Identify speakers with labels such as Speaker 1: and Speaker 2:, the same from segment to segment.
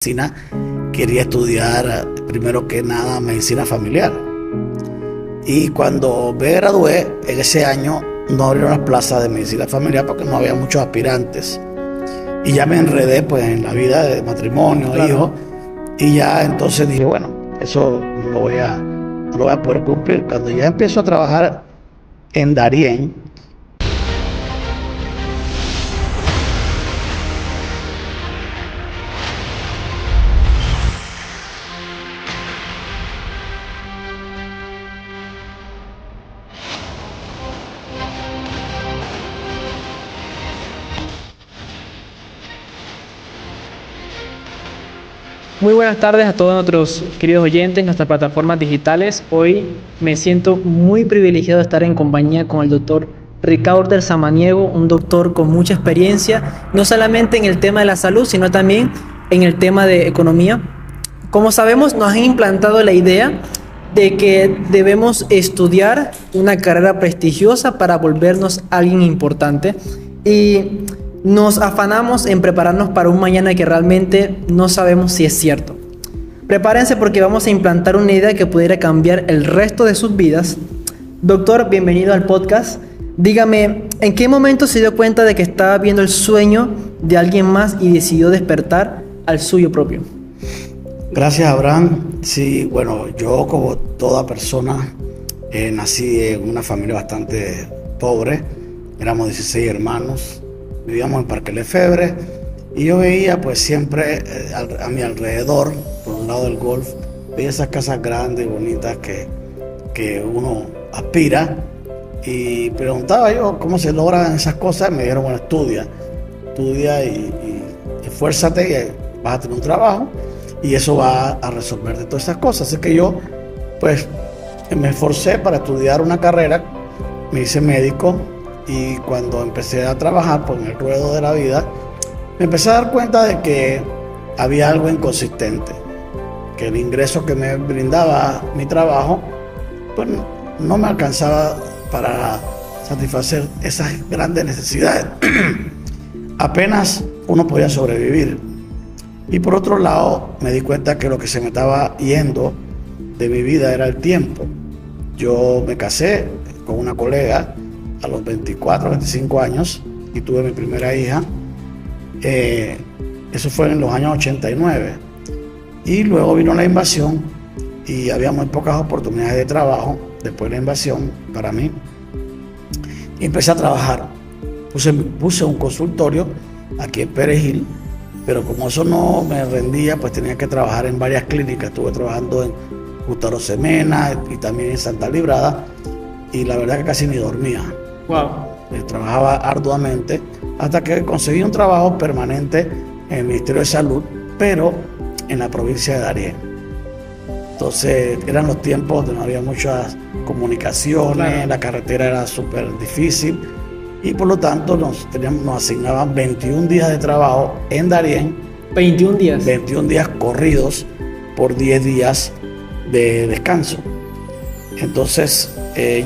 Speaker 1: medicina, quería estudiar primero que nada medicina familiar. Y cuando me gradué, en ese año no abrieron las plazas de medicina familiar porque no había muchos aspirantes. Y ya me enredé pues en la vida de matrimonio,
Speaker 2: Claro.
Speaker 1: hijos, y ya entonces dije, bueno, eso no lo voy a poder cumplir. Cuando ya empiezo a trabajar en Darién,
Speaker 2: Muy buenas tardes a todos nuestros queridos oyentes en nuestras plataformas digitales. Hoy me siento muy privilegiado de estar en compañía con el doctor Ricardo Samaniego, un doctor con mucha experiencia, no solamente en el tema de la salud, sino también en el tema de economía. Como sabemos, nos han implantado la idea de que debemos estudiar una carrera prestigiosa para volvernos alguien importante y nos afanamos en prepararnos para un mañana que realmente no sabemos si es cierto. Prepárense porque vamos a implantar una idea que pudiera cambiar el resto de sus vidas. Doctor, bienvenido al podcast. Dígame, ¿en qué momento se dio cuenta de que estaba viendo el sueño de alguien más y decidió despertar al suyo propio?
Speaker 1: gracias Abraham. Sí, bueno, yo como toda persona nací en una familia bastante pobre. Éramos 16 hermanos, vivíamos en Parque Lefebvre y yo veía pues siempre a mi alrededor, por un lado del golf, veía esas casas grandes y bonitas que uno aspira, y preguntaba yo cómo se logran esas cosas. Me dijeron, bueno, estudia y esfuérzate y vas a tener un trabajo y eso va a resolverte todas esas cosas. Así que yo pues me esforcé para estudiar una carrera, me hice médico, y cuando empecé a trabajar pues, en el ruedo de la vida, me empecé a dar cuenta de que había algo inconsistente, que el ingreso que me brindaba mi trabajo pues no me alcanzaba para satisfacer esas grandes necesidades. Apenas uno podía sobrevivir. Y por otro lado, me di cuenta que lo que se me estaba yendo de mi vida era el tiempo. Yo me casé con una colega a los 24, 25 años y tuve mi primera hija. Eso fue en los años 89. Y luego vino la invasión y había muy pocas oportunidades de trabajo después de la invasión para mí. Y empecé a trabajar. Puse un consultorio aquí en Perejil, pero como eso no me rendía, pues tenía que trabajar en varias clínicas. Estuve trabajando en Justo Arosemena y también en Santa Librada, y la verdad que casi ni dormía.
Speaker 2: Wow.
Speaker 1: Trabajaba arduamente hasta que conseguí un trabajo permanente en el Ministerio de Salud, pero en la provincia de Darién. Entonces eran los tiempos donde no había muchas comunicaciones, claro. La carretera era súper difícil y por lo tanto nos asignaban 21 días de trabajo en Darién.
Speaker 2: 21 días.
Speaker 1: 21 días corridos por 10 días de descanso. Entonces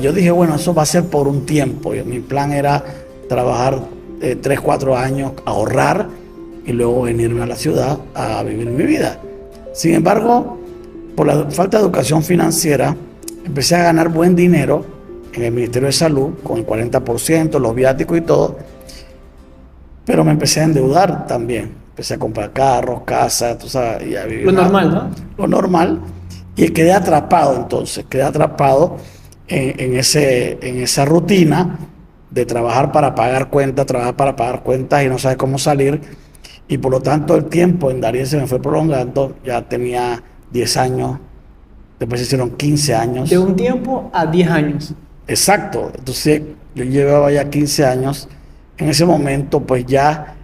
Speaker 1: yo dije, bueno, eso va a ser por un tiempo. Mi plan era trabajar 3, 4 años, ahorrar y luego venirme a la ciudad a vivir mi vida. Sin embargo, por la falta de educación financiera, empecé a ganar buen dinero en el Ministerio de Salud, con el 40%, los viáticos y todo, pero me empecé a endeudar también. Empecé a comprar carros, casas, tú sabes, y a vivir.
Speaker 2: Lo normal, ¿no?
Speaker 1: Lo normal. Y quedé atrapado entonces, en esa rutina de trabajar para pagar cuentas y no saber cómo salir. Y por lo tanto el tiempo en Darién se me fue prolongando. Ya tenía 10 años, después se hicieron 15 años.
Speaker 2: De un tiempo a 10 años.
Speaker 1: Exacto, entonces yo llevaba ya 15 años. En ese momento pues ya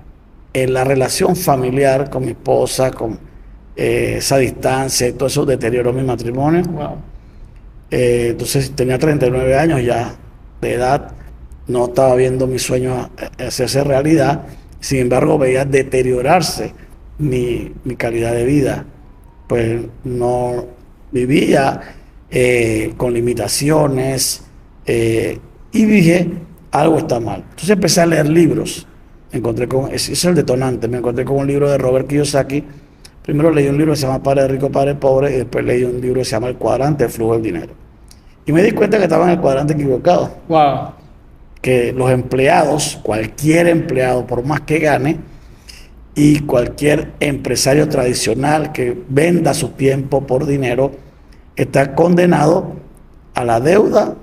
Speaker 1: en la relación familiar con mi esposa, con esa distancia y todo eso deterioró mi matrimonio.
Speaker 2: Wow.
Speaker 1: Entonces tenía 39 años ya de edad, no estaba viendo mi sueño hacerse realidad. Sin embargo veía deteriorarse mi calidad de vida, pues no vivía con limitaciones, y dije, algo está mal. Entonces empecé a leer libros. Ese es el detonante. Me encontré con un libro de Robert Kiyosaki, Primero leí un libro que se llama Padre Rico, Padre Pobre, y después leí un libro que se llama El Cuadrante del Flujo del Dinero. Y me di cuenta que estaba en el cuadrante equivocado.
Speaker 2: Wow.
Speaker 1: Que los empleados, cualquier empleado, por más que gane, y cualquier empresario tradicional que venda su tiempo por dinero, está condenado a la deuda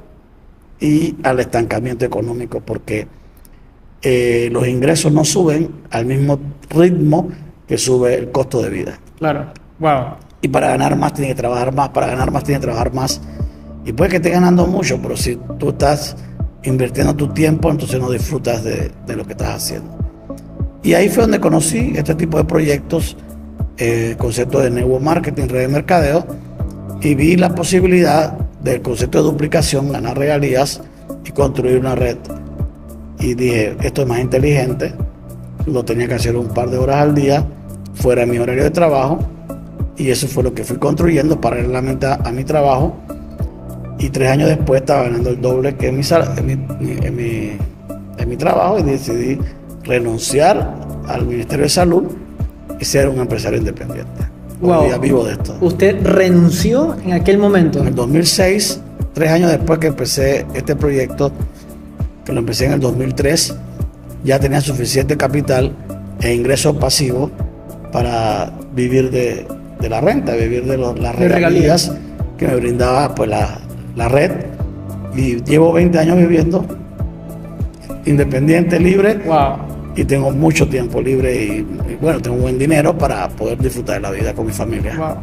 Speaker 1: y al estancamiento económico, porque los ingresos no suben al mismo ritmo que sube el costo de vida.
Speaker 2: Claro. Wow.
Speaker 1: Y para ganar más tiene que trabajar más, para ganar más tiene que trabajar más. Y puede que estés ganando mucho, pero si tú estás invirtiendo tu tiempo, entonces no disfrutas de lo que estás haciendo. Y ahí fue donde conocí este tipo de proyectos, concepto de network marketing, red de mercadeo, y vi la posibilidad del concepto de duplicación, ganar regalías y construir una red. Y dije, esto es más inteligente, lo tenía que hacer un par de horas al día, fuera de mi horario de trabajo, y eso fue lo que fui construyendo paralelamente a mi trabajo. Y 3 años después estaba ganando el doble que en mi trabajo, y decidí renunciar al Ministerio de Salud y ser un empresario independiente.
Speaker 2: Wow.
Speaker 1: Hoy día vivo de esto.
Speaker 2: ¿Usted renunció en aquel momento?
Speaker 1: En el 2006, 3 años después que empecé este proyecto, que lo empecé en el 2003, ya tenía suficiente capital e ingresos pasivos para vivir de la renta, vivir de las regalías que me brindaba pues la red. Y llevo 20 años viviendo independiente, libre.
Speaker 2: Wow.
Speaker 1: Y tengo mucho tiempo libre y bueno, tengo buen dinero para poder disfrutar de la vida con mi familia.
Speaker 2: Wow.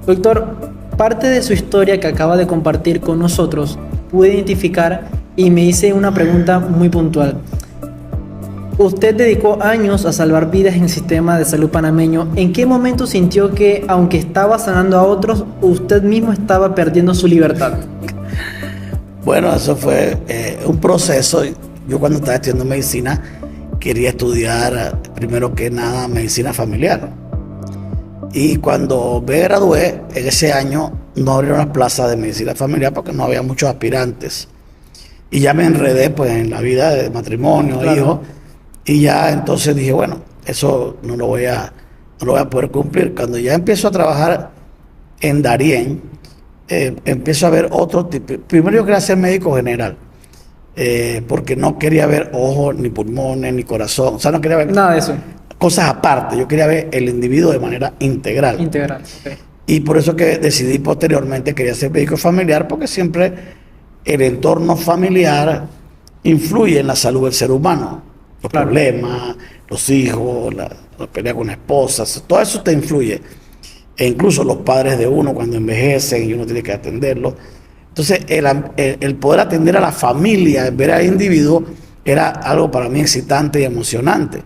Speaker 2: Doctor, parte de su historia que acaba de compartir con nosotros pude identificar y me hice una pregunta muy puntual. Usted dedicó años a salvar vidas en el sistema de salud panameño. ¿En qué momento sintió que, aunque estaba sanando a otros, usted mismo estaba perdiendo su libertad?
Speaker 1: Bueno, eso fue un proceso. Yo cuando estaba estudiando medicina quería estudiar primero que nada medicina familiar. Y cuando me gradué, en ese año no abrieron las plazas de medicina familiar porque no había muchos aspirantes. Y ya me enredé pues en la vida de matrimonio, claro, hijos. Y ya entonces dije, bueno, eso no lo voy a poder cumplir. Cuando ya empiezo a trabajar en Darién, empiezo a ver otro tipo. Primero yo quería ser médico general. Porque no quería ver ojos, ni pulmones, ni corazón, o sea, no quería ver
Speaker 2: nada de eso,
Speaker 1: cosas aparte. Yo quería ver el individuo de manera integral.
Speaker 2: Okay.
Speaker 1: Y por eso que decidí posteriormente quería ser médico familiar, porque siempre el entorno familiar influye en la salud del ser humano. Los
Speaker 2: claro, problemas,
Speaker 1: los hijos, la pelea con esposas, todo eso te influye. E incluso los padres de uno cuando envejecen y uno tiene que atenderlos. Entonces, el poder atender a la familia, ver al individuo, era algo para mí excitante y emocionante.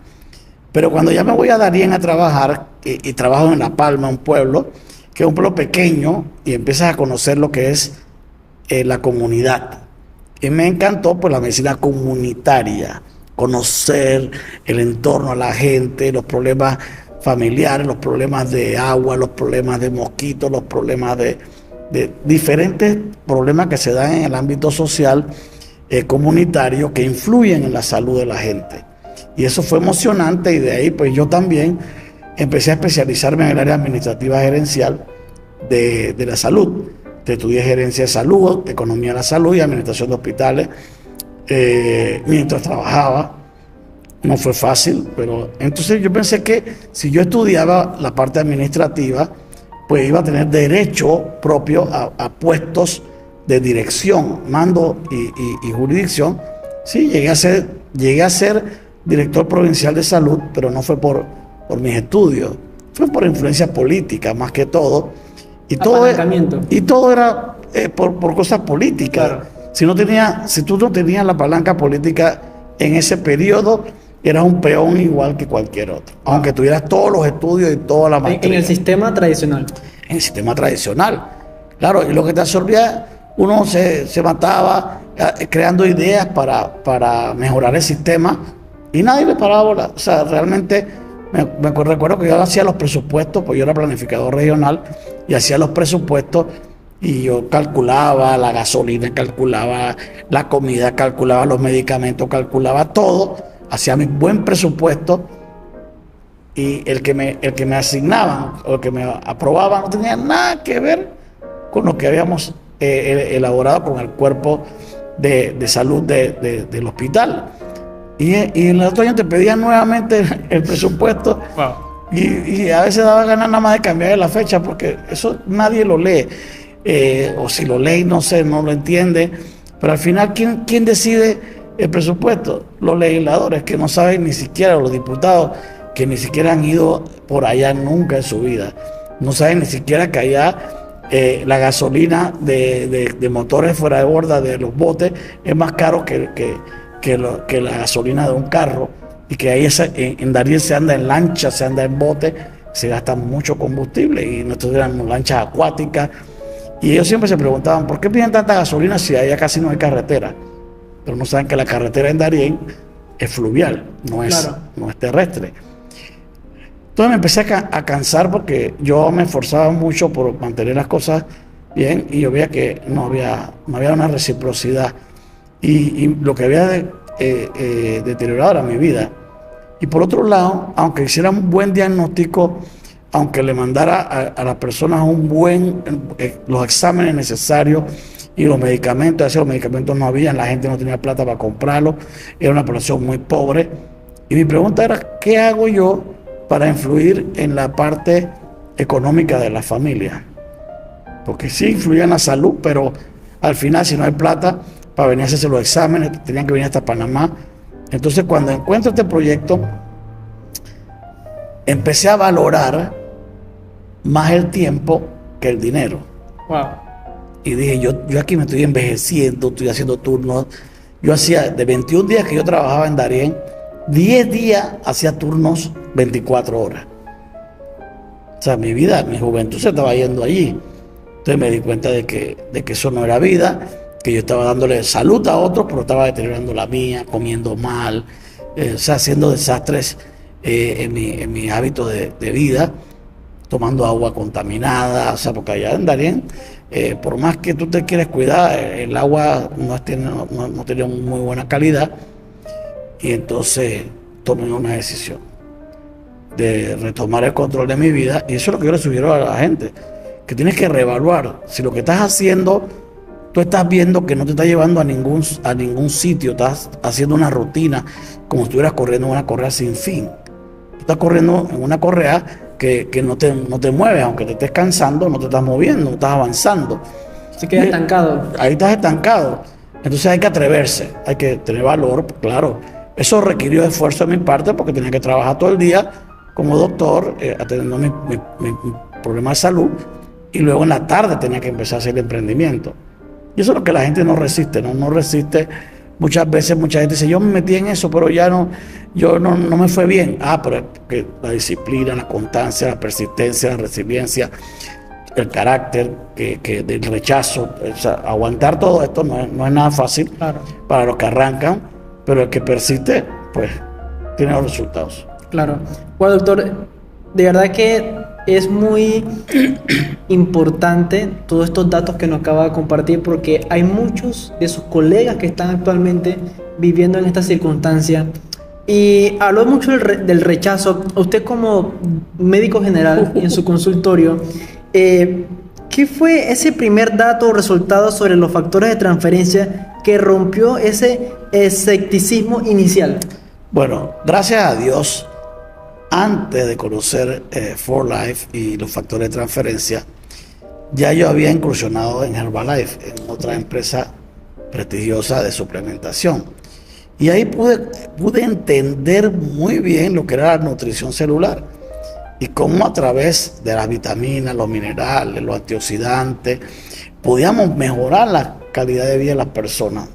Speaker 1: Pero cuando ya me voy a Darién a trabajar, y trabajo en La Palma, un pueblo, que es un pueblo pequeño, y empiezas a conocer lo que es la comunidad. Y me encantó pues la medicina comunitaria, conocer el entorno, la gente, los problemas familiares, los problemas de agua, los problemas de mosquitos, los problemas de diferentes problemas que se dan en el ámbito social comunitario que influyen en la salud de la gente. Y eso fue emocionante, y de ahí pues yo también empecé a especializarme en el área administrativa gerencial de la salud. Estudié gerencia de salud, economía de la salud y administración de hospitales mientras trabajaba. No fue fácil, pero entonces yo pensé que si yo estudiaba la parte administrativa, pues iba a tener derecho propio a puestos de dirección, mando y jurisdicción. Sí, llegué a ser director provincial de salud, pero no fue por mis estudios, fue por influencia política más que todo. Y todo era por cosas políticas. Claro. Si tú no tenías la palanca política en ese periodo, eras un peón igual que cualquier otro, aunque tuvieras todos los estudios y toda la maestría.
Speaker 2: En el sistema tradicional.
Speaker 1: En el sistema tradicional, claro, y lo que te absorbía, uno se mataba creando ideas para mejorar el sistema y nadie le paraba bola. O sea, realmente recuerdo que yo hacía los presupuestos, pues yo era planificador regional y hacía los presupuestos y yo calculaba la gasolina, calculaba la comida, calculaba los medicamentos, calculaba todo. Hacía mi buen presupuesto y el que me asignaban o el que me aprobaban no tenía nada que ver con lo que habíamos elaborado con el cuerpo de salud del hospital. Y en el otro año te pedían nuevamente el presupuesto.
Speaker 2: Wow.
Speaker 1: Y a veces daba ganas nada más de cambiar la fecha, porque eso nadie lo lee. O si lo lee, no sé, no lo entiende. Pero al final, ¿quién decide el presupuesto? Los legisladores, que no saben ni siquiera, los diputados, que ni siquiera han ido por allá nunca en su vida. No saben ni siquiera que allá la gasolina de motores fuera de borda de los botes es más caro que la gasolina de un carro, y que ahí en Darién se anda en lancha, se anda en bote, se gasta mucho combustible, y nosotros éramos lanchas acuáticas, y ellos siempre se preguntaban ¿por qué piden tanta gasolina si allá casi no hay carretera? Pero no saben que la carretera en Darién es fluvial, no es terrestre. Entonces me empecé a cansar, porque yo me esforzaba mucho por mantener las cosas bien, y yo veía que no había una reciprocidad, y lo que había deteriorado era mi vida. Y por otro lado, aunque hiciera un buen diagnóstico, aunque le mandara a las personas los exámenes necesarios y los medicamentos, a veces los medicamentos no habían, la gente no tenía plata para comprarlos, era una población muy pobre. Y mi pregunta era, ¿qué hago yo para influir en la parte económica de la familia? Porque sí influía en la salud, pero al final, si no hay plata para venir a hacerse los exámenes, tenían que venir hasta Panamá. Entonces, cuando encuentro este proyecto, empecé a valorar más el tiempo que el dinero.
Speaker 2: Wow.
Speaker 1: Y dije, yo aquí me estoy envejeciendo, estoy haciendo turnos. Yo hacía, de 21 días que yo trabajaba en Darién, 10 días hacía turnos 24 horas. O sea, mi juventud se estaba yendo allí. Entonces me di cuenta de que eso no era vida, que yo estaba dándole salud a otros, pero estaba deteriorando la mía, comiendo mal, o sea, haciendo desastres en mi hábito de vida, tomando agua contaminada, o sea, porque allá en Darién, por más que tú te quieres cuidar, el agua no tenía muy buena calidad, y entonces tomé una decisión de retomar el control de mi vida, y eso es lo que yo le sugiero a la gente, que tienes que reevaluar si lo que estás haciendo, tú estás viendo que no te está llevando a ningún sitio, estás haciendo una rutina como si estuvieras corriendo una correa sin fin. Tú estás corriendo en una correa que no te mueve, aunque te estés cansando, no te estás moviendo, no estás avanzando.
Speaker 2: Se queda estancado.
Speaker 1: Ahí estás estancado. Entonces hay que atreverse, hay que tener valor, claro. Eso requirió esfuerzo de mi parte, porque tenía que trabajar todo el día como doctor, atendiendo mi problema de salud, y luego en la tarde tenía que empezar a hacer el emprendimiento. Y eso es lo que la gente no resiste, no resiste. Muchas veces mucha gente dice, yo me metí en eso, pero ya no me fue bien. Pero es porque la disciplina, la constancia, la persistencia, la resiliencia, el carácter, del rechazo, o sea, aguantar todo esto no es nada fácil. Claro. Para los que arrancan, pero el que persiste, pues, tiene los resultados.
Speaker 2: Claro. Bueno, doctor, de verdad que es muy importante todos estos datos que nos acaba de compartir, porque hay muchos de sus colegas que están actualmente viviendo en esta circunstancia. Y habló mucho del rechazo. Usted, como médico general en su consultorio, ¿qué fue ese primer dato o resultado sobre los factores de transferencia que rompió ese escepticismo inicial?
Speaker 1: Bueno, gracias a Dios, antes de conocer 4Life y los factores de transferencia, ya yo había incursionado en Herbalife, en otra empresa prestigiosa de suplementación. Y ahí pude entender muy bien lo que era la nutrición celular, y cómo a través de las vitaminas, los minerales, los antioxidantes, podíamos mejorar la calidad de vida de las personas,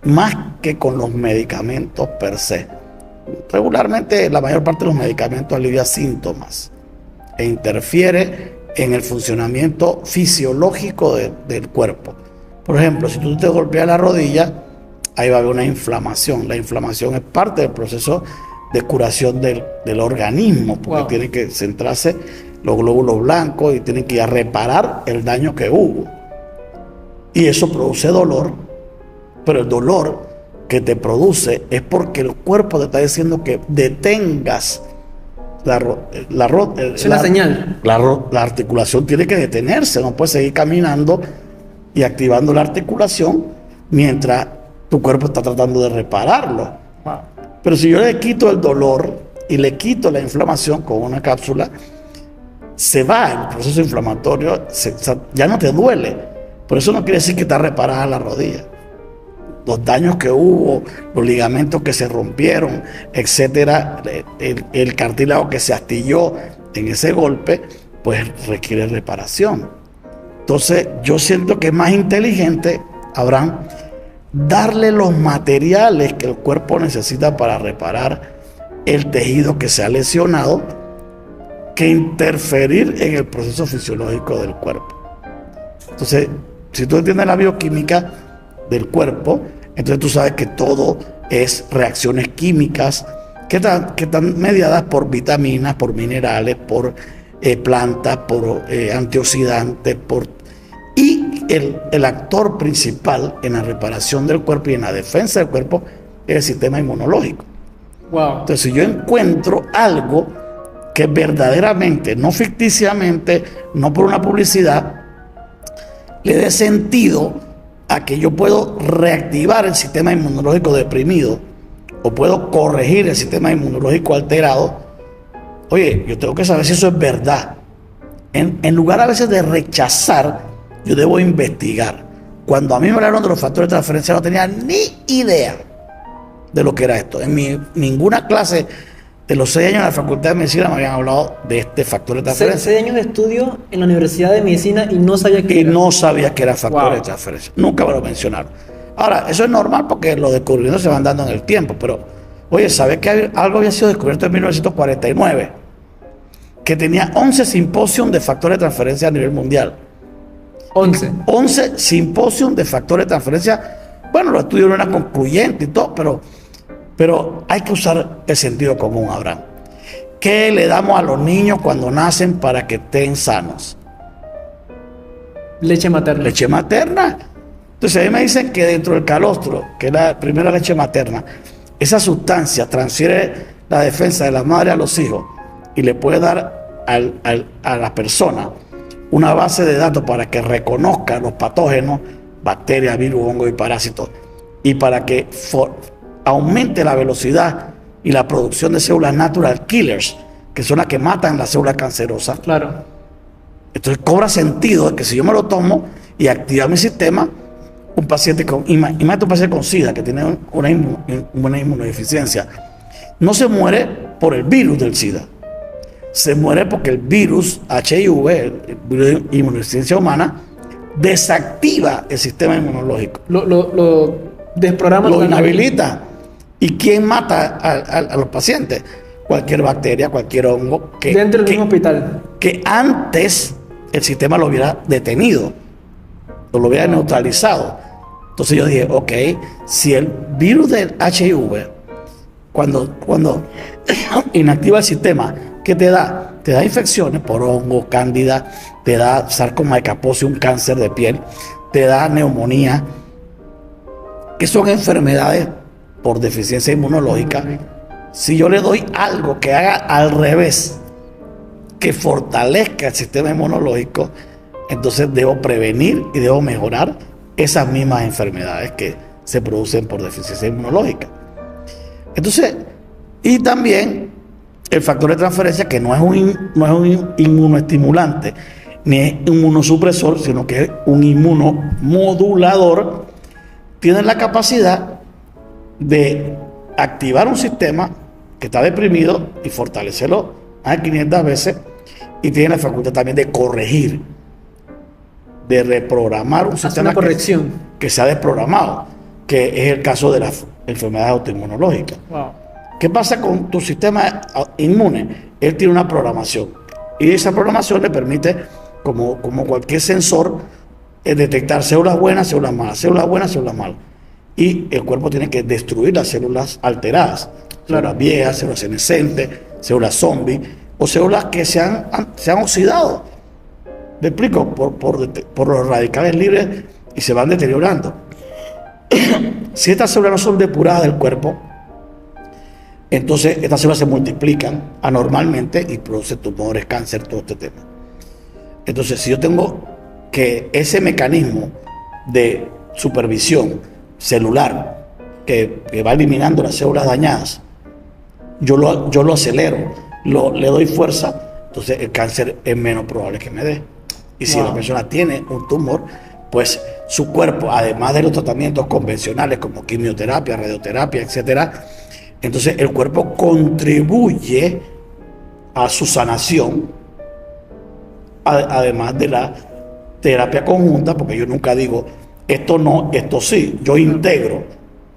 Speaker 1: más que con los medicamentos per se. Regularmente la mayor parte de los medicamentos alivia síntomas e interfiere en el funcionamiento fisiológico del cuerpo. Por ejemplo, si tú te golpeas la rodilla, ahí va a haber una inflamación. La inflamación es parte del proceso de curación del organismo, porque tiene que centrarse los glóbulos blancos y tienen que ir a reparar el daño que hubo. Y eso produce dolor, pero el dolor que te produce es porque el cuerpo te está diciendo que detengas
Speaker 2: Es una señal.
Speaker 1: La articulación tiene que detenerse, no puede seguir caminando y activando la articulación mientras tu cuerpo está tratando de repararlo.
Speaker 2: Wow.
Speaker 1: Pero si yo le quito el dolor y le quito la inflamación con una cápsula, se va el proceso inflamatorio, ya no te duele. Por eso no quiere decir que está reparada la rodilla. Los daños que hubo, los ligamentos que se rompieron, etcétera, el cartílago que se astilló en ese golpe, pues requiere reparación. Entonces, yo siento que es más inteligente, Abraham, darle los materiales que el cuerpo necesita para reparar el tejido que se ha lesionado, que interferir en el proceso fisiológico del cuerpo. Entonces, si tú entiendes la bioquímica del cuerpo, entonces tú sabes que todo es reacciones químicas que están mediadas por vitaminas, por minerales, por plantas, por antioxidantes, y el actor principal en la reparación del cuerpo y en la defensa del cuerpo es el sistema inmunológico.
Speaker 2: Wow.
Speaker 1: Entonces, si yo encuentro algo que verdaderamente, no ficticiamente, no por una publicidad, le dé sentido a que yo puedo reactivar el sistema inmunológico deprimido o puedo corregir el sistema inmunológico alterado, oye, yo tengo que saber si eso es verdad. En lugar a veces de rechazar, yo debo investigar. Cuando a mí me hablaron de los factores de transferencia, no tenía ni idea de lo que era esto. En ninguna clase de los 6 años de la Facultad de Medicina me habían hablado de este factor de transferencia.
Speaker 2: 6 años de estudio en la Universidad de Medicina y no sabía que era.
Speaker 1: No sabía que era factor de transferencia. Nunca me lo mencionaron. Ahora, eso es normal porque los descubrimientos se van dando en el tiempo, pero, oye, ¿sabes que algo había sido descubierto en 1949? Que tenía 11 simposios de factores de transferencia a nivel mundial. 11 simposios de factores de transferencia. Bueno, los estudios no eran concluyentes y todo, pero hay que usar el sentido común, Abraham. ¿Qué le damos a los niños cuando nacen para que estén sanos?
Speaker 2: Leche materna.
Speaker 1: Leche materna. Entonces a mí me dicen que dentro del calostro, que es la primera leche materna, esa sustancia transfiere la defensa de la madre a los hijos y le puede dar a la persona una base de datos para que reconozca los patógenos, bacterias, virus, hongos y parásitos, y para que aumente la velocidad y la producción de células natural killers, que son las que matan las células cancerosas.
Speaker 2: Claro.
Speaker 1: Entonces cobra sentido que si yo me lo tomo y activa mi sistema, un paciente imagínate un paciente con SIDA que tiene una inmunodeficiencia, no se muere por el virus del SIDA, se muere porque el virus HIV, el virus de inmunodeficiencia humana, desactiva el sistema inmunológico.
Speaker 2: Lo desprograma.
Speaker 1: Lo inhabilita. ¿Y quién mata a los pacientes? Cualquier bacteria, cualquier hongo.
Speaker 2: Dentro del mismo hospital.
Speaker 1: Que antes el sistema lo hubiera detenido, o lo hubiera neutralizado. Entonces yo dije, ok, si el virus del HIV, cuando inactiva el sistema, ¿qué te da? Te da infecciones por hongo, cándida, te da sarcoma de Kaposi, un cáncer de piel, te da neumonía, que son enfermedades por deficiencia inmunológica. Si yo le doy algo que haga al revés, que fortalezca el sistema inmunológico, entonces debo prevenir y debo mejorar esas mismas enfermedades que se producen por deficiencia inmunológica. Entonces, y también el factor de transferencia, que no es un inmunoestimulante ni es un inmunosupresor, sino que es un inmunomodulador, tiene la capacidad de activar un sistema que está deprimido y fortalecerlo a 500 veces, y tiene la facultad también de corregir, de reprogramar un sistema que se ha desprogramado, que es el caso de las enfermedades autoinmunológicas.
Speaker 2: Wow.
Speaker 1: ¿Qué pasa con tu sistema inmune? Él tiene una programación, y esa programación le permite, como cualquier sensor, detectar células buenas, células malas, células buenas, células malas. Y el cuerpo tiene que destruir las células alteradas, células viejas, células senescentes, células zombies, o células que se han oxidado. ¿Me explico? Por los radicales libres y se van deteriorando. Si estas células no son depuradas del cuerpo, Entonces estas células se multiplican anormalmente y producen tumores, cáncer, todo este tema. Entonces, si yo tengo que ese mecanismo de supervisión celular que va eliminando las células dañadas, yo lo acelero, le doy fuerza, entonces el cáncer es menos probable que me dé. Y si la persona tiene un tumor, pues su cuerpo, además de los tratamientos convencionales como quimioterapia, radioterapia, etcétera, entonces el cuerpo contribuye a su sanación, además de la terapia conjunta, porque yo nunca digo esto no, esto sí. Yo integro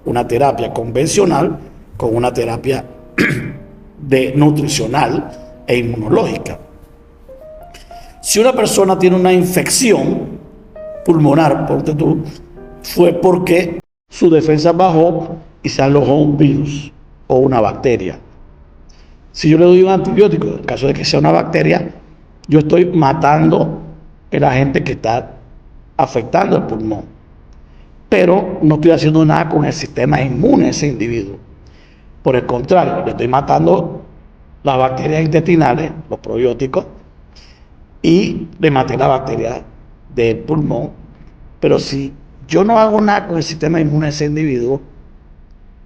Speaker 1: una terapia convencional con una terapia nutricional e inmunológica. Si una persona tiene una infección pulmonar, ponte tú, fue porque su defensa bajó y se alojó un virus o una bacteria. Si yo le doy un antibiótico, en caso de que sea una bacteria, yo estoy matando el agente que está afectando el pulmón. Pero no estoy haciendo nada con el sistema inmune de ese individuo. Por el contrario, le estoy matando las bacterias intestinales, los probióticos, y le maté la bacteria del pulmón. Pero si yo no hago nada con el sistema inmune de ese individuo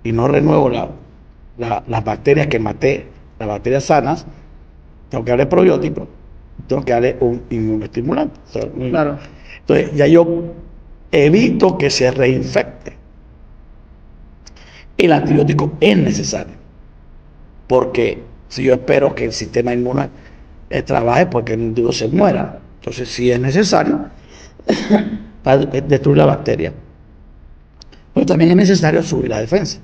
Speaker 1: y no renuevo las bacterias que maté, las bacterias sanas, tengo que darle probióticos, tengo que darle un inmunoestimulante.
Speaker 2: Claro.
Speaker 1: Entonces ya yo evito que se reinfecte. El antibiótico es necesario, porque si yo espero que el sistema inmune trabaje, porque el individuo se muera, entonces sí es necesario para destruir la bacteria. Pero también es necesario subir la defensa.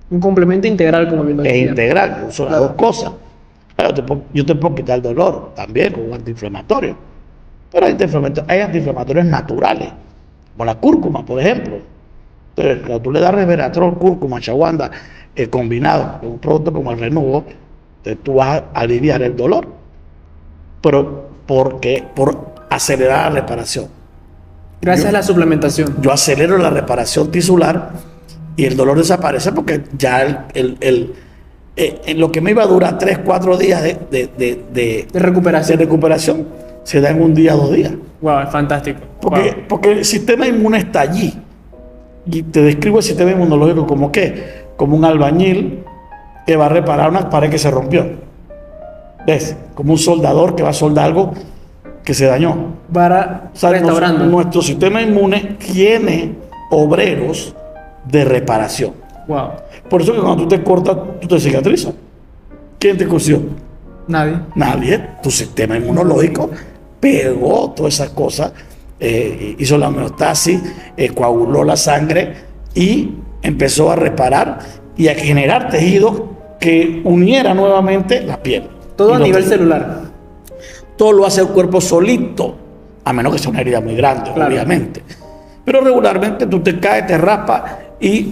Speaker 2: Un complemento integral, como bien lo decía.
Speaker 1: Es integral, son las dos cosas. Yo te puedo quitar el dolor también con un antiinflamatorio, pero hay antiinflamatorios naturales, como la cúrcuma, por ejemplo. Entonces, cuando tú le das resveratrol, cúrcuma, ashwagandha, combinado con un producto como el Renuvo, entonces tú vas a aliviar el dolor, pero por acelerar la reparación.
Speaker 2: Gracias a la suplementación.
Speaker 1: Yo acelero la reparación tisular y el dolor desaparece porque ya lo que me iba a durar 3-4 días de recuperación se da en un día, 2 días.
Speaker 2: Wow, es fantástico.
Speaker 1: Porque el sistema inmune está allí. Y te describo el sistema inmunológico como ¿qué? Como un albañil que va a reparar una pared que se rompió. ¿Ves? Como un soldador que va a soldar algo que se dañó.
Speaker 2: Restaurando.
Speaker 1: Nuestro sistema inmune tiene obreros de reparación.
Speaker 2: Wow.
Speaker 1: Por eso que cuando tú te cortas, tú te cicatrizas. ¿Quién te cosió?
Speaker 2: Nadie.
Speaker 1: Nadie. Tu sistema inmunológico pegó todas esas cosas, hizo la homeostasis, coaguló la sangre y empezó a reparar y a generar tejido que uniera nuevamente la piel.
Speaker 2: Todo a nivel celular.
Speaker 1: Todo lo hace el cuerpo solito, a menos que sea una herida muy grande, claro, obviamente. Pero regularmente tú te caes, te raspas y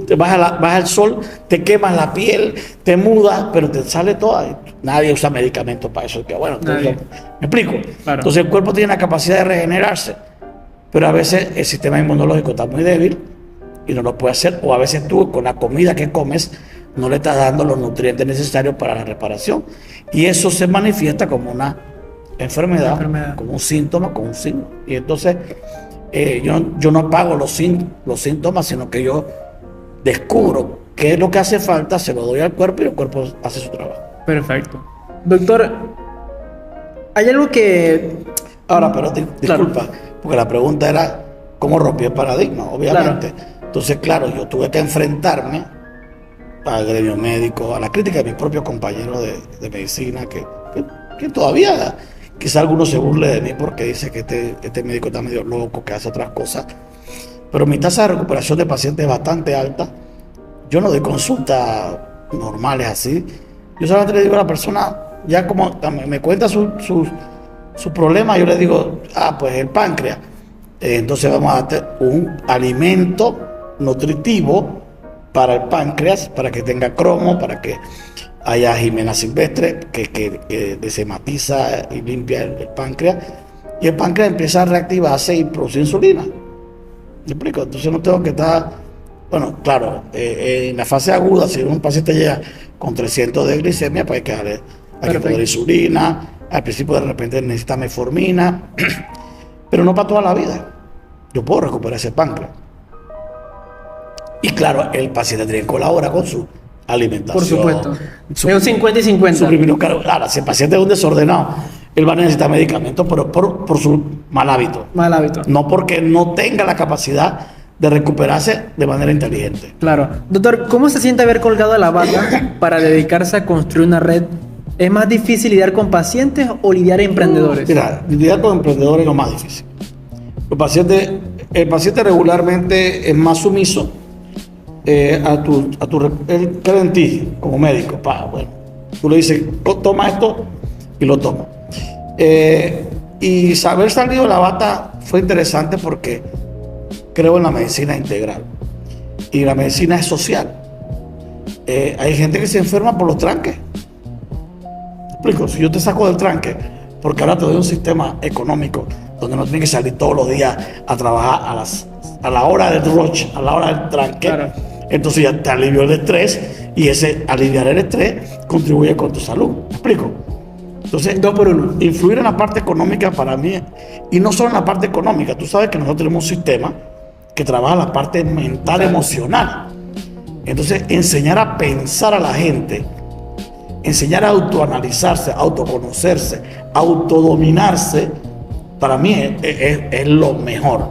Speaker 1: te vas al sol, te quemas la piel, te mudas, pero te sale toda. Nadie usa medicamentos para eso. Que bueno, entonces, ¿me explico? Claro. Entonces el cuerpo tiene la capacidad de regenerarse, pero a veces el sistema inmunológico está muy débil y no lo puede hacer, o a veces tú con la comida que comes no le estás dando los nutrientes necesarios para la reparación, y eso se manifiesta como una enfermedad, como un síntoma, como un signo. Y entonces yo no apago los síntomas, sino que yo descubro qué es lo que hace falta, se lo doy al cuerpo y el cuerpo hace su trabajo.
Speaker 2: Perfecto. Doctor, hay algo que...
Speaker 1: Ahora, pero disculpa, porque la pregunta era cómo rompí el paradigma, obviamente. Claro. Entonces, claro, yo tuve que enfrentarme al gremio médico, a la crítica de mis propios compañeros de medicina, que todavía quizá alguno se burle de mí porque dice que este médico está medio loco, que hace otras cosas. Pero mi tasa de recuperación de pacientes es bastante alta. Yo no doy consultas normales así. Yo solamente le digo a la persona, ya como me cuenta su problema, yo le digo, pues el páncreas. Entonces vamos a hacer un alimento nutritivo para el páncreas, para que tenga cromo, para que haya Jimena silvestre, que desematiza y limpia el páncreas, y el páncreas empieza a reactivarse y produce insulina. ¿Me explico? Entonces no tengo que estar Bueno, claro, en la fase aguda, si un paciente llega con 300 de glicemia, pues hay que poner insulina. Al principio de repente necesita metformina, pero no para toda la vida. Yo puedo recuperar ese páncreas. Y claro, el paciente tiene que colaborar con su alimentación.
Speaker 2: Por supuesto. Es un 50 y 50.
Speaker 1: Claro, si el paciente es un desordenado, él va a necesitar medicamentos, pero por su mal hábito.
Speaker 2: Mal hábito.
Speaker 1: No porque no tenga la capacidad de recuperarse de manera inteligente.
Speaker 2: Claro. Doctor, ¿cómo se siente haber colgado la bata para dedicarse a construir una red? ¿Es más difícil lidiar con pacientes o lidiar emprendedores?
Speaker 1: Mira, lidiar con emprendedores es lo más difícil. El paciente regularmente es más sumiso él cree en ti como médico. Bueno, tú le dices, toma esto y lo toma. Y haber salido de la bata fue interesante porque creo en la medicina integral. Y la medicina es social. Hay gente que se enferma por los tranques. ¿Te explico? Si yo te saco del tranque, porque ahora te doy un sistema económico donde no tienes que salir todos los días a trabajar a la hora del rush, a la hora del tranque. Claro. Entonces ya te alivió el estrés y ese aliviar el estrés contribuye con tu salud. ¿Me explico? Entonces, 2 por 1. Influir en la parte económica para mí, y no solo en la parte económica. Tú sabes que nosotros tenemos un sistema que trabaja la parte mental, emocional. Entonces, enseñar a pensar a la gente, enseñar a autoanalizarse, autoconocerse, autodominarse, para mí es lo mejor.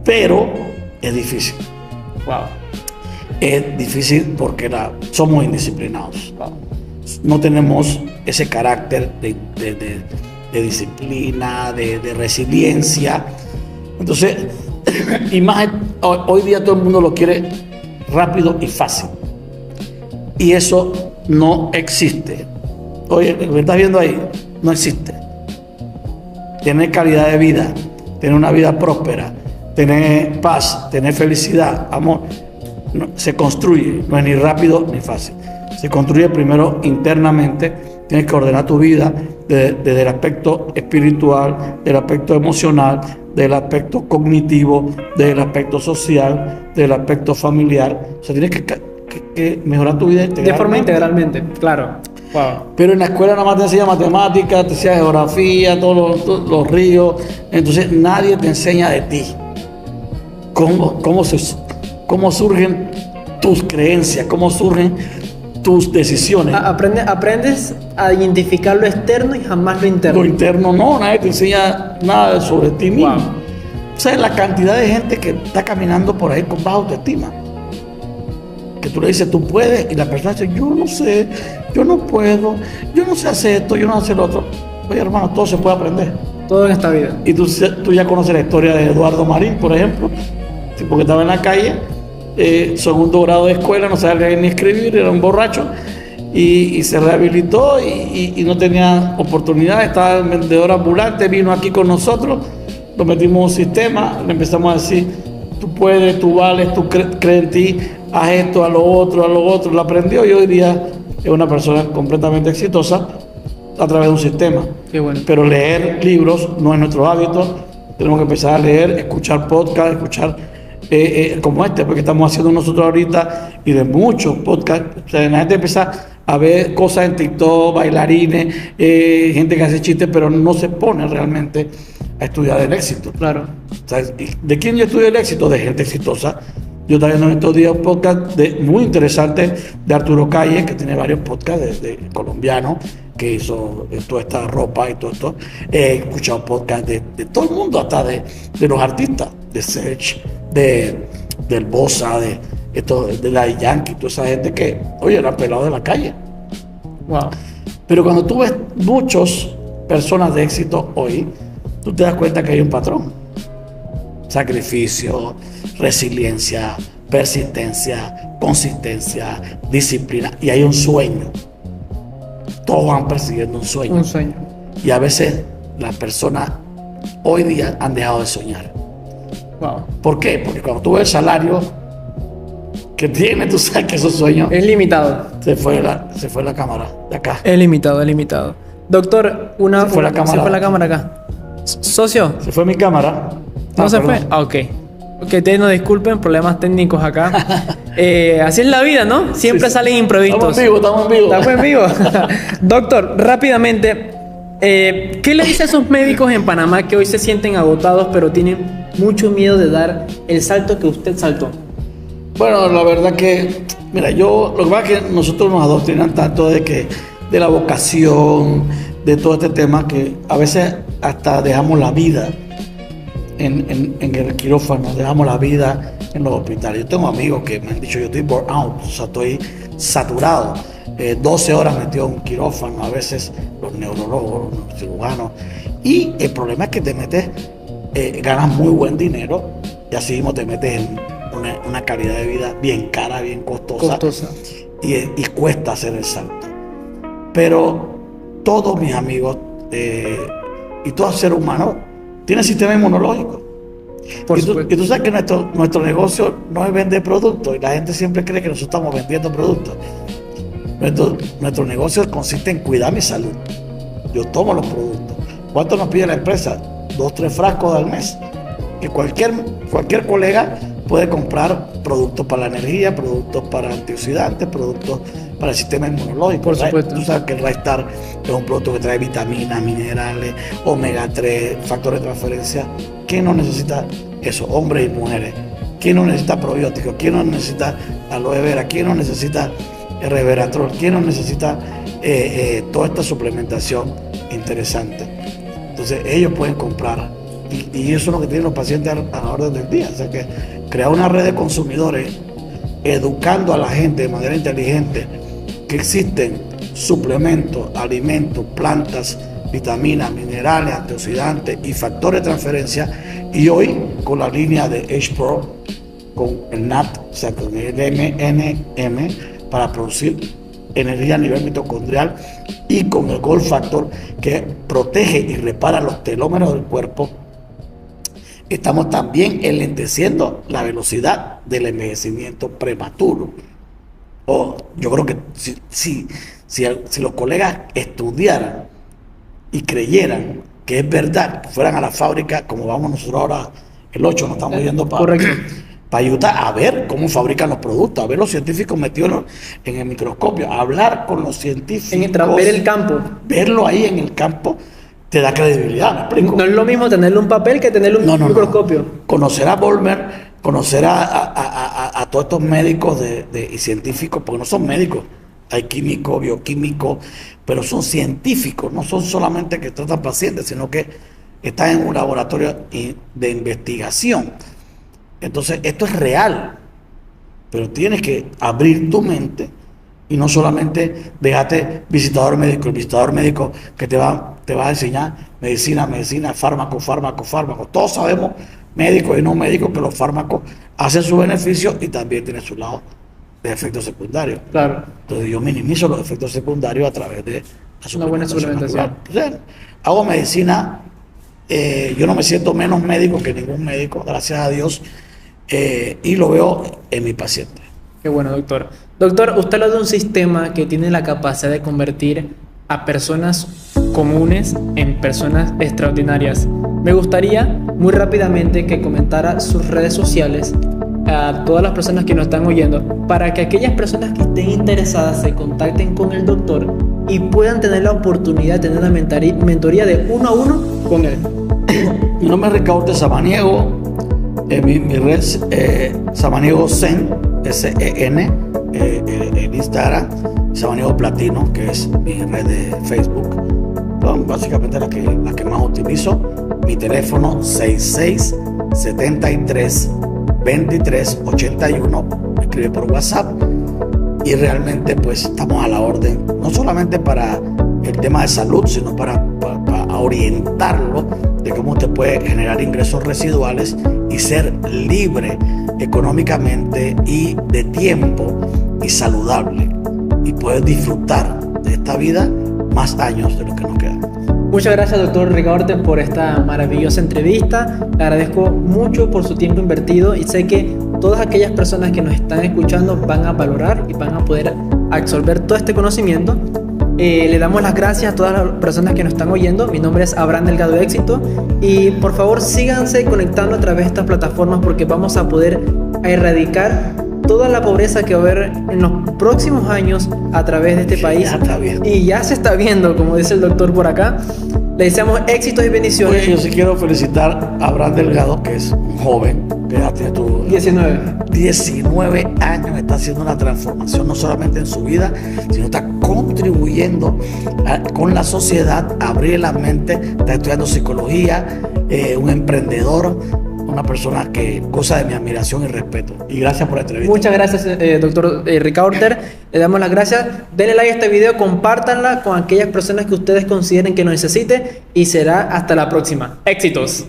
Speaker 1: Pero es difícil.
Speaker 2: Wow.
Speaker 1: Es difícil porque somos indisciplinados. Wow. No tenemos ese carácter de disciplina, de resiliencia. Entonces, y más hoy día todo el mundo lo quiere rápido y fácil. Y eso no existe. Oye, lo que estás viendo ahí no existe. Tener calidad de vida, tener una vida próspera, tener paz, tener felicidad, amor, se construye, no es ni rápido ni fácil. Se construye primero internamente. Tienes que ordenar tu vida desde el aspecto espiritual, del aspecto emocional, del aspecto cognitivo, del aspecto social, del aspecto familiar. O sea, tienes que mejorar tu vida integralmente.
Speaker 2: De forma integralmente, claro. Wow.
Speaker 1: Pero en la escuela nada más te enseña matemáticas, te enseña geografía, todos los ríos. Entonces nadie te enseña de ti. Cómo surgen tus creencias, cómo surgen tus decisiones.
Speaker 2: Aprendes a identificar lo externo y jamás lo interno.
Speaker 1: Lo interno no, nadie te enseña nada sobre ti mismo. Wow. O sea, la cantidad de gente que está caminando por ahí con baja autoestima. Que tú le dices, tú puedes, y la persona dice, yo no sé, yo no puedo, yo no sé hacer esto, yo no sé hacer lo otro. Oye, hermano, todo se puede aprender.
Speaker 2: Todo en esta vida.
Speaker 1: Y tú ya conoces la historia de Eduardo Marín, por ejemplo, porque estaba en la calle, segundo grado de escuela, no sabía leer ni escribir, era un borracho, y se rehabilitó y no tenía oportunidad, estaba en vendedor ambulante, vino aquí con nosotros, lo metimos en un sistema, le empezamos a decir, tú puedes, tú vales, tú crees en ti, haz esto, a lo otro, lo aprendió, y hoy día es una persona completamente exitosa a través de un sistema.
Speaker 2: Qué bueno.
Speaker 1: Pero leer libros no es nuestro hábito, tenemos que empezar a leer, escuchar podcasts, escuchar como este, porque estamos haciendo nosotros ahorita, y de muchos podcasts. O sea, la gente empieza a ver cosas en TikTok, bailarines, gente que hace chistes, pero no se pone realmente a estudiar el éxito.
Speaker 2: Claro.
Speaker 1: O sea, ¿de quién yo estudio el éxito? De gente exitosa. Yo estaba viendo en estos días un podcast muy interesante de Arturo Calle, que tiene varios podcasts de colombiano, que hizo toda esta ropa y todo esto. He escuchado podcasts de todo el mundo, hasta de los artistas, de Serge, del Bossa, de la Yankee, toda esa gente que, oye, eran pelados de la calle.
Speaker 2: Wow.
Speaker 1: Pero cuando tú ves muchas personas de éxito hoy, tú te das cuenta que hay un patrón. Sacrificio, resiliencia, persistencia, consistencia, disciplina, y hay un sueño. Todos van persiguiendo un sueño.
Speaker 2: Un sueño.
Speaker 1: Y a veces las personas hoy día han dejado de soñar.
Speaker 2: Wow.
Speaker 1: ¿Por qué? Porque cuando tú ves el salario que tiene, tú sabes que esos sueños
Speaker 2: es limitado.
Speaker 1: Se fue la cámara de acá.
Speaker 2: Es limitado, es limitado. Doctor,
Speaker 1: se fue la cámara
Speaker 2: acá. Socio.
Speaker 1: Se fue mi cámara.
Speaker 2: ¿No se fue? Ah, ok. Que ustedes nos disculpen, problemas técnicos acá. Así es la vida, ¿no? Siempre salen imprevistos.
Speaker 1: Estamos en vivo.
Speaker 2: Estamos en vivo. Doctor, rápidamente, ¿qué le dice a esos médicos en Panamá que hoy se sienten agotados pero tienen mucho miedo de dar el salto que usted saltó?
Speaker 1: Bueno, la verdad que, mira, lo que pasa es que nosotros nos adoctrinan tanto de la vocación, de todo este tema, que a veces hasta dejamos la vida en el quirófano, dejamos la vida en los hospitales. Yo tengo amigos que me han dicho, yo estoy burnt out, o sea, estoy saturado, 12 horas metido en un quirófano, a veces los neurólogos, los cirujanos, y el problema es que te metes, ganas muy buen dinero, y así mismo te metes en una calidad de vida bien cara, bien costosa. Y cuesta hacer el salto. Pero todos mis amigos y todo ser humano tiene sistema inmunológico. Y tú sabes que nuestro negocio no es vender productos, y la gente siempre cree que nosotros estamos vendiendo productos. Nuestro negocio consiste en cuidar mi salud. Yo tomo los productos. ¿Cuánto nos pide la empresa? 2, 3 frascos al mes. Que cualquier colega puede comprar productos para la energía, productos para antioxidantes, productos para el sistema inmunológico.
Speaker 2: Por supuesto.
Speaker 1: Tú sabes que el Raystar es un producto que trae vitaminas, minerales, omega 3, factores de transferencia. ¿Quién no necesita eso? Hombres y mujeres. ¿Quién no necesita probióticos? ¿Quién no necesita aloe vera? ¿Quién no necesita resveratrol? ¿Quién no necesita toda esta suplementación interesante? Entonces ellos pueden comprar, y eso es lo que tienen los pacientes a la orden del día. O sea que crear una red de consumidores educando a la gente de manera inteligente que existen suplementos, alimentos, plantas, vitaminas, minerales, antioxidantes y factores de transferencia. Y hoy con la línea de H-Pro, con el NAT, o sea con el MNM, para producir energía a nivel mitocondrial, y con el Gold Factor, que protege y repara los telómeros del cuerpo, estamos también enlenteciendo la velocidad del envejecimiento prematuro. Yo creo que si los colegas estudiaran y creyeran que es verdad, que fueran a la fábrica, como vamos nosotros ahora, el 8 nos estamos yendo para Utah a ver cómo fabrican los productos, a ver los científicos metidos en el microscopio, a hablar con los científicos,
Speaker 2: ver el campo,
Speaker 1: verlo ahí en el campo, te da credibilidad, ¿me explico?
Speaker 2: No es lo mismo tenerle un papel que tenerle un microscopio.
Speaker 1: Conocer a Volmer, conocer a todos estos médicos y científicos, porque no son médicos, hay químicos, bioquímicos, pero son científicos, no son solamente que tratan pacientes, sino que están en un laboratorio de investigación. Entonces esto es real, pero tienes que abrir tu mente y no solamente déjate visitador médico, el visitador médico que te va a enseñar medicina, fármaco. Todos sabemos, médicos y no médicos, que los fármacos hacen su beneficio y también tienen su lado de efectos secundarios.
Speaker 2: Claro.
Speaker 1: Entonces yo minimizo los efectos secundarios a través de
Speaker 2: una buena suplementación.
Speaker 1: Hago medicina, yo no me siento menos médico que ningún médico, gracias a Dios, y lo veo en mi paciente.
Speaker 2: Qué bueno, doctor. Doctor, usted habla de un sistema que tiene la capacidad de convertir a personas comunes en personas extraordinarias. Me gustaría muy rápidamente que comentara sus redes sociales a todas las personas que nos están oyendo, para que aquellas personas que estén interesadas se contacten con el doctor y puedan tener la oportunidad de tener una mentoría de 1 a 1 con él.
Speaker 1: Mi nombre es Ricardo Samaniego, mi red Samaniego Zen, S-E-N, en Instagram, Samaniego Platino, que es mi red de Facebook. Son básicamente las que más utilizo. Mi teléfono 6673-2381, me escribe por WhatsApp, y realmente pues estamos a la orden, no solamente para el tema de salud, sino para orientarlo de cómo te puede generar ingresos residuales y ser libre económicamente y de tiempo y saludable, y poder disfrutar de esta vida más años de lo que nos quedan.
Speaker 2: Muchas gracias, doctor Ricaurte, por esta maravillosa entrevista. Le agradezco mucho por su tiempo invertido y sé que todas aquellas personas que nos están escuchando van a valorar y van a poder absorber todo este conocimiento Le damos las gracias a todas las personas que nos están oyendo. Mi nombre es Abraham Delgado de Éxito. Y por favor síganse conectando a través de estas plataformas porque vamos a poder erradicar toda la pobreza que va a haber en los próximos años a través de este país.
Speaker 1: Ya está viendo.
Speaker 2: Y ya se está viendo, como dice el doctor por acá. Le deseamos éxitos y bendiciones.
Speaker 1: Oye, yo sí quiero felicitar a Abraham Delgado, que es un joven, que ya tiene 19 años, está haciendo una transformación no solamente en su vida, sino está contribuyendo con la sociedad, a abrir la mente, está estudiando psicología, un emprendedor, una persona que goza de mi admiración y respeto. Y gracias por la entrevista.
Speaker 2: Muchas gracias, doctor Ricardo. Le damos las gracias. Denle like a este video, compártanla con aquellas personas que ustedes consideren que lo necesiten y será hasta la próxima. Éxitos.